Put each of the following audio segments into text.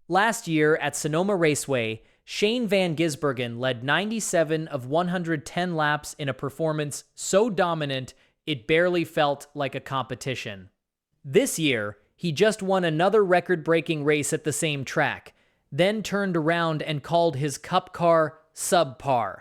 Last year at Sonoma Raceway, Shane Van Gisbergen led 97 of 110 laps in a performance so dominant it barely felt like a competition. This year, he just won another record-breaking race at the same track, then turned around and called his Cup car subpar.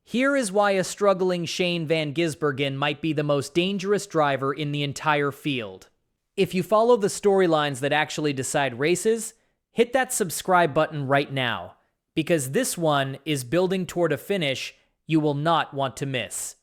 Here is why a struggling Shane Van Gisbergen might be the most dangerous driver in the entire field. If you follow the storylines that actually decide races, hit that subscribe button right now, because this one is building toward a finish you will not want to miss.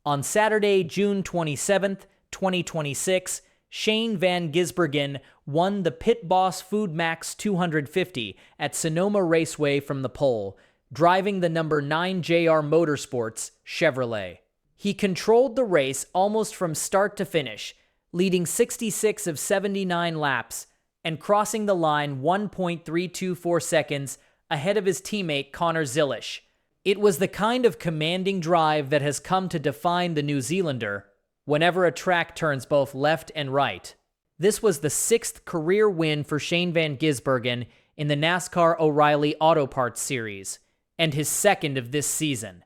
On Saturday, June 27th, 2026, Shane Van Gisbergen won the Pit Boss FoodMaxx 250 at Sonoma Raceway from the pole, driving the number 9 JR Motorsports Chevrolet. He controlled the race almost from start to finish, leading 66 of 79 laps and crossing the line 1.324 seconds ahead of his teammate Connor Zilisch. It was the kind of commanding drive that has come to define the New Zealander whenever a track turns both left and right. This was the 6th career win for Shane Van Gisbergen in the NASCAR O'Reilly Auto Parts Series, and his 2nd of this season.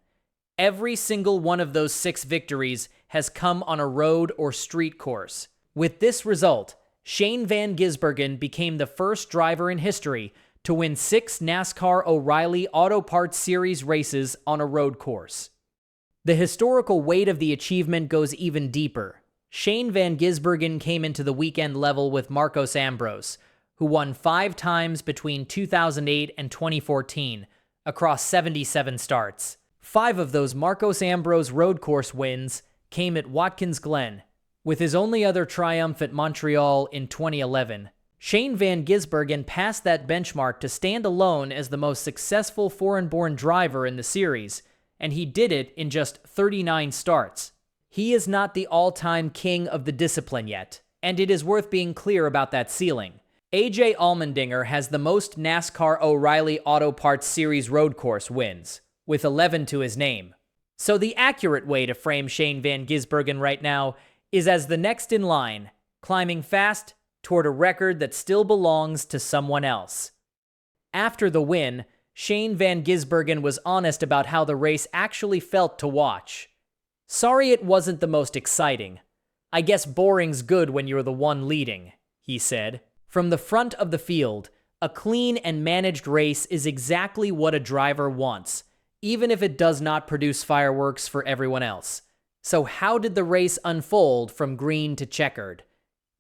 Every single one of those 6 victories has come on a road or street course. With this result, Shane Van Gisbergen became the first driver in history to win 6 NASCAR O'Reilly Auto Parts Series races on a road course. The historical weight of the achievement goes even deeper. Shane Van Gisbergen came into the weekend level with Marcos Ambrose, who won 5 times between 2008 and 2014 across 77 starts. 5 of those Marcos Ambrose road course wins came at Watkins Glen, with his only other triumph at Montreal in 2011. Shane Van Gisbergen passed that benchmark to stand alone as the most successful foreign-born driver in the series, and he did it in just 39 starts. He is not the all-time king of the discipline yet, and it is worth being clear about that ceiling. AJ Allmendinger has the most NASCAR O'Reilly Auto Parts Series road course wins, with 11 to his name. So the accurate way to frame Shane Van Gisbergen right now is as the next in line, climbing fast toward a record that still belongs to someone else. After the win, Shane Van Gisbergen was honest about how the race actually felt to watch. "Sorry it wasn't the most exciting. I guess boring's good when you're the one leading," he said. From the front of the field, a clean and managed race is exactly what a driver wants, even if it does not produce fireworks for everyone else. So how did the race unfold from green to checkered?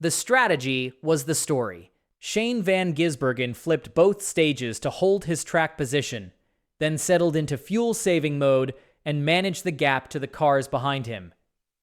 The strategy was the story. Shane Van Gisbergen flipped both stages to hold his track position, then settled into fuel-saving mode and managed the gap to the cars behind him.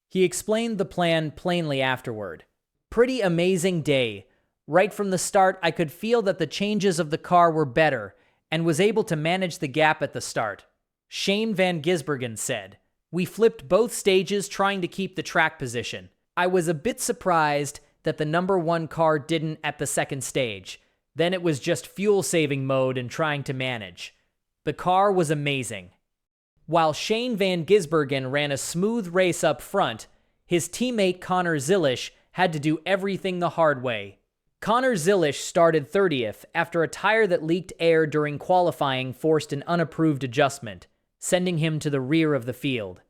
He explained the plan plainly afterward. "Pretty amazing day. Right from the start, I could feel that the changes of the car were better and was able to manage the gap at the start," Shane Van Gisbergen said. "We flipped both stages trying to keep the track position. I was a bit surprised that the number 1 car didn't at the 2nd stage. Then it was just fuel-saving mode and trying to manage. The car was amazing." While Shane Van Gisbergen ran a smooth race up front, his teammate Connor Zilisch had to do everything the hard way. Connor Zilisch started 30th after a tire that leaked air during qualifying forced an unapproved adjustment, sending him to the rear of the field.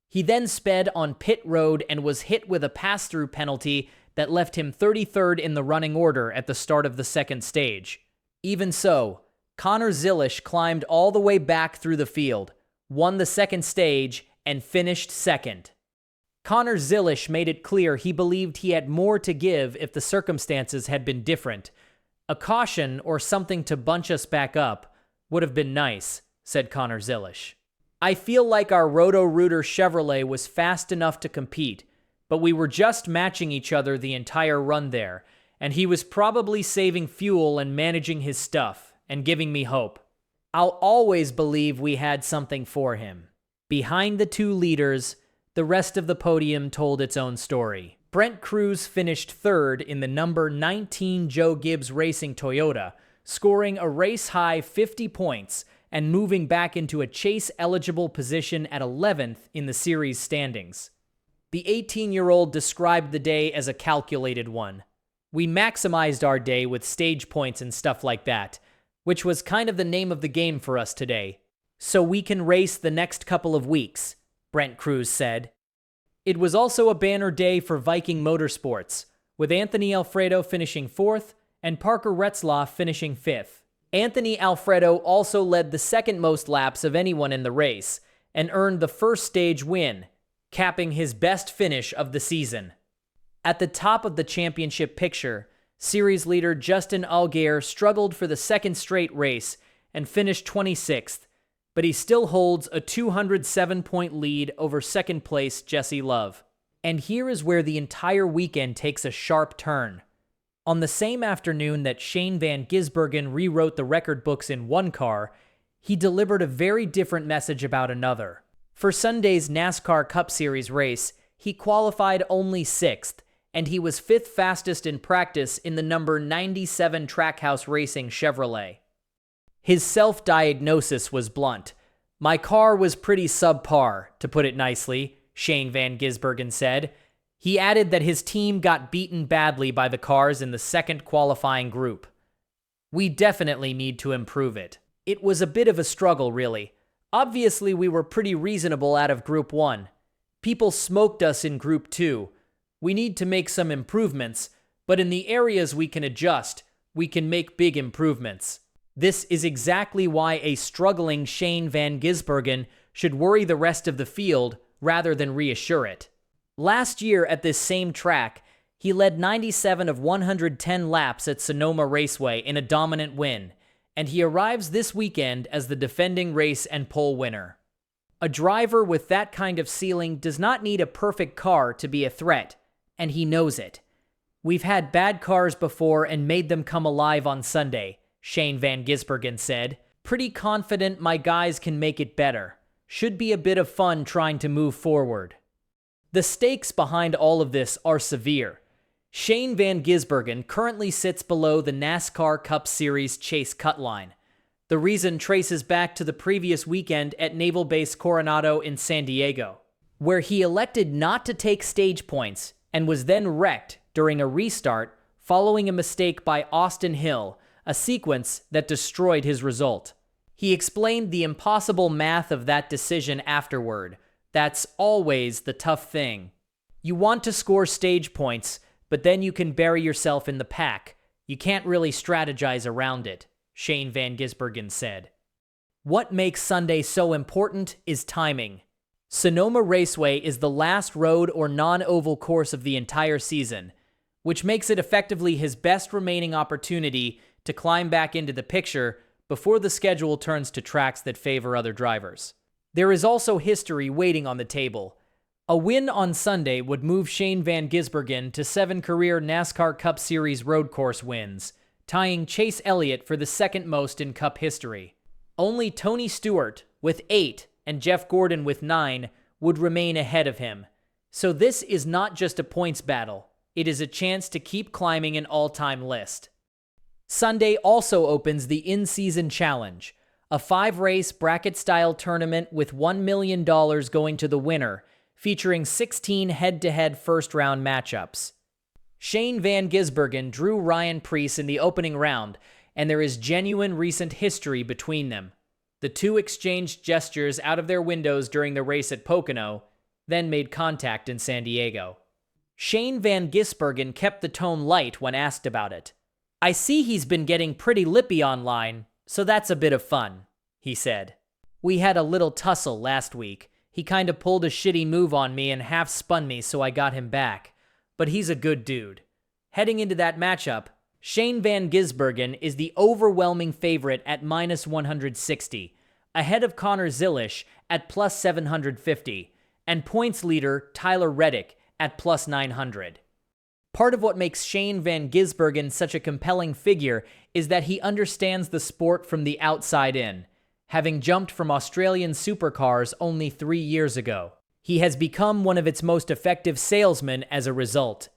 He then sped on pit road and was hit with a pass-through penalty that left him 33rd in the running order at the start of the 2nd stage. Even so, Connor Zilisch climbed all the way back through the field, won the 2nd stage, and finished 2nd. Connor Zilisch made it clear he believed he had more to give if the circumstances had been different. "A caution or something to bunch us back up would have been nice," said Connor Zilisch. "I feel like our Roto-Rooter Chevrolet was fast enough to compete, but we were just matching each other the entire run there, and he was probably saving fuel and managing his stuff, and giving me hope. I'll always believe we had something for him." Behind the 2 leaders, the rest of the podium told its own story. Brent Cruz finished 3rd in the number 19 Joe Gibbs Racing Toyota, scoring a race-high 50 points and moving back into a chase-eligible position at 11th in the series standings. The 18-year-old described the day as a calculated one. We maximized our day with stage points and stuff like that, which was kind of the name of the game for us today. So we can race the next couple of weeks, Brent Cruz said. It was also a banner day for Viking Motorsports, with Anthony Alfredo finishing 4th and Parker Retzlaff finishing 5th. Anthony Alfredo also led the second most laps of anyone in the race and earned the first stage win, capping his best finish of the season. At the top of the championship picture, series leader Justin Allgaier struggled for the second straight race and finished 26th, but he still holds a 207-point lead over second place Jesse Love. And here is where the entire weekend takes a sharp turn. On the same afternoon that Shane Van Gisbergen rewrote the record books in one car, he delivered a very different message about another. For Sunday's NASCAR Cup Series race, he qualified only 6th, and he was 5th fastest in practice in the number 97 Trackhouse Racing Chevrolet. His self-diagnosis was blunt. "My car was pretty subpar, to put it nicely," Shane Van Gisbergen said. He added that his team got beaten badly by the cars in the second qualifying group. "We definitely need to improve it. It was a bit of a struggle, really. Obviously, we were pretty reasonable out of Group 1. People smoked us in Group 2. We need to make some improvements, but in the areas we can adjust, we can make big improvements." This is exactly why a struggling Shane Van Gisbergen should worry the rest of the field rather than reassure it. Last year at this same track, he led 97 of 110 laps at Sonoma Raceway in a dominant win, and he arrives this weekend as the defending race and pole winner. A driver with that kind of ceiling does not need a perfect car to be a threat, and he knows it. "We've had bad cars before and made them come alive on Sunday," Shane Van Gisbergen said. "Pretty confident my guys can make it better. Should be a bit of fun trying to move forward." The stakes behind all of this are severe. Shane Van Gisbergen currently sits below the NASCAR Cup Series chase cut line. The reason traces back to the previous weekend at Naval Base Coronado in San Diego, where he elected not to take stage points and was then wrecked during a restart following a mistake by Austin Hill, a sequence that destroyed his result. He explained the impossible math of that decision afterward. "That's always the tough thing. You want to score stage points, but then you can bury yourself in the pack. You can't really strategize around it," Shane Van Gisbergen said. What makes Sunday so important is timing. Sonoma Raceway is the last road or non-oval course of the entire season, which makes it effectively his best remaining opportunity to climb back into the picture before the schedule turns to tracks that favor other drivers. There is also history waiting on the table. A win on Sunday would move Shane Van Gisbergen to 7 career NASCAR Cup Series road course wins, tying Chase Elliott for the second most in Cup history. Only Tony Stewart, with 8, and Jeff Gordon with 9, would remain ahead of him. So this is not just a points battle. It is a chance to keep climbing an all-time list. Sunday also opens the In-Season Challenge, a 5-race bracket-style tournament with $1 million going to the winner, featuring 16 head-to-head first-round matchups. Shane Van Gisbergen drew Ryan Preece in the opening round, and there is genuine recent history between them. The two exchanged gestures out of their windows during the race at Pocono, then made contact in San Diego. Shane Van Gisbergen kept the tone light when asked about it. "I see he's been getting pretty lippy online, so that's a bit of fun," he said. "We had a little tussle last week. He kind of pulled a shitty move on me and half spun me, so I got him back. But he's a good dude." Heading into that matchup, Shane Van Gisbergen is the overwhelming favorite at -160, ahead of Connor Zilisch at +750, and points leader Tyler Reddick at +900. Part of what makes Shane Van Gisbergen such a compelling figure is that he understands the sport from the outside in, having jumped from Australian supercars only 3 years ago. He has become one of its most effective salesmen as a result.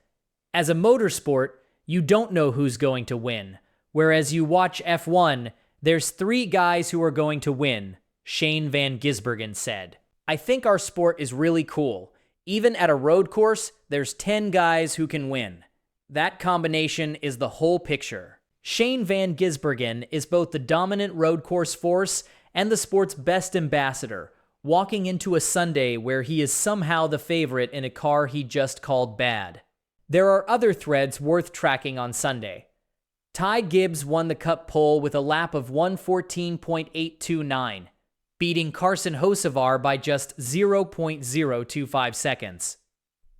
As a motorsport, you don't know who's going to win, whereas you watch F1, there's 3 guys who are going to win, Shane Van Gisbergen said. "I think our sport is really cool. Even at a road course, there's 10 guys who can win. That combination is the whole picture. Shane Van Gisbergen is both the dominant road course force and the sport's best ambassador, walking into a Sunday where he is somehow the favorite in a car he just called bad. There are other threads worth tracking on Sunday. Ty Gibbs won the Cup pole with a lap of 1:14.829, beating Carson Hocevar by just 0.025 seconds.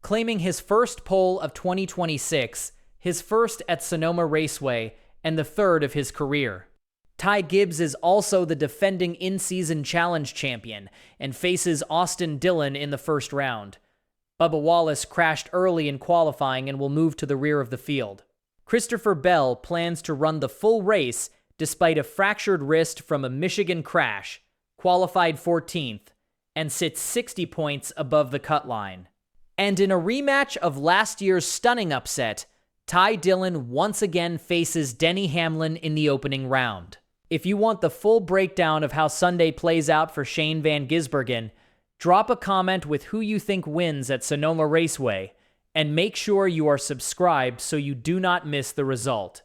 Claiming his first pole of 2026, his first at Sonoma Raceway, and the third of his career. Ty Gibbs is also the defending in-season challenge champion and faces Austin Dillon in the first round. Bubba Wallace crashed early in qualifying and will move to the rear of the field. Christopher Bell plans to run the full race despite a fractured wrist from a Michigan crash, qualified 14th, and sits 60 points above the cut line. And in a rematch of last year's stunning upset, Ty Dillon once again faces Denny Hamlin in the opening round. If you want the full breakdown of how Sunday plays out for Shane Van Gisbergen, drop a comment with who you think wins at Sonoma Raceway, and make sure you are subscribed so you do not miss the result.